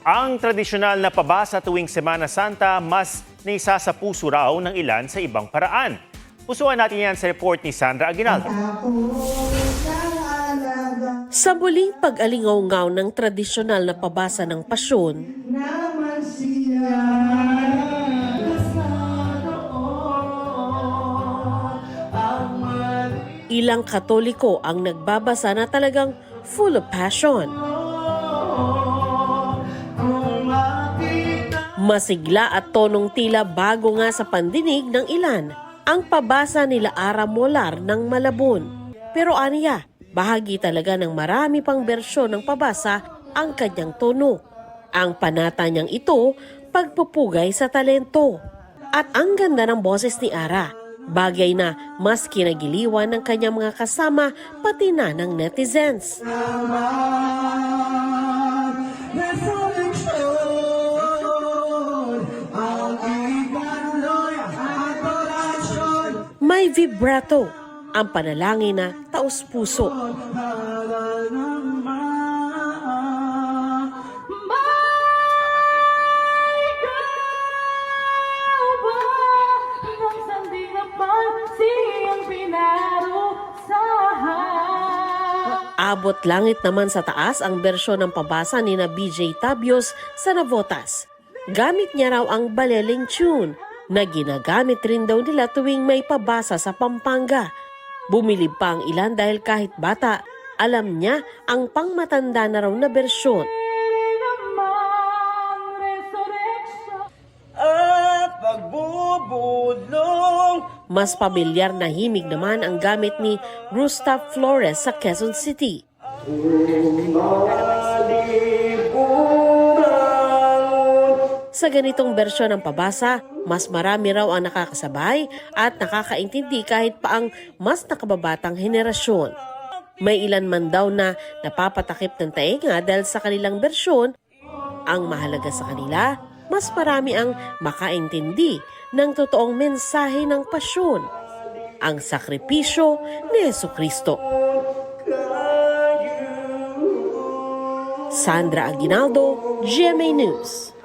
Ang tradisyonal na pabasa tuwing Semana Santa mas naisa sa puso raw ng ilan sa ibang paraan. Pusuan natin yan sa report ni Sandra Aguinaldo. Sa muling pag-alingaw-ngaw ng tradisyonal na pabasa ng pasyon, ilang Katoliko ang nagbabasa na talagang full of passion. Masigla at tonong tila bago nga sa pandinig ng ilan ang pabasa nila Ara Molar ng Malabon. Pero aniya, bahagi talaga ng marami pang bersyon ng pabasa ang kanyang tono. Ang panata niyang ito, pagpupugay sa talento. At ang ganda ng boses ni Ara, bagay na mas kinagiliwan ng kanyang mga kasama pati na ng netizens. May vibrato, ang panalangin na taos-puso. Abot langit naman sa taas ang bersyon ng pabasa ni na BJ Tabios sa Navotas. Gamit niya raw ang baleling tune na ginagamit rin daw nila tuwing may pabasa sa Pampanga. Bumilib pa ang ilan dahil kahit bata, alam niya ang pangmatanda na raw na bersyon. Mas pamilyar na himig naman ang gamit ni Gustav Flores sa Quezon City. Sa ganitong bersyon ng pabasa, mas marami raw ang nakakasabay at nakakaintindi kahit pa ang mas nakababatang henerasyon. May ilan man daw na napapatakip ng tainga dahil sa kanilang bersyon. Ang mahalaga sa kanila, mas marami ang makaintindi ng totoong mensahe ng pasyon, ang sakripisyo ni Jesucristo. Sandra Aguinaldo, GMA News.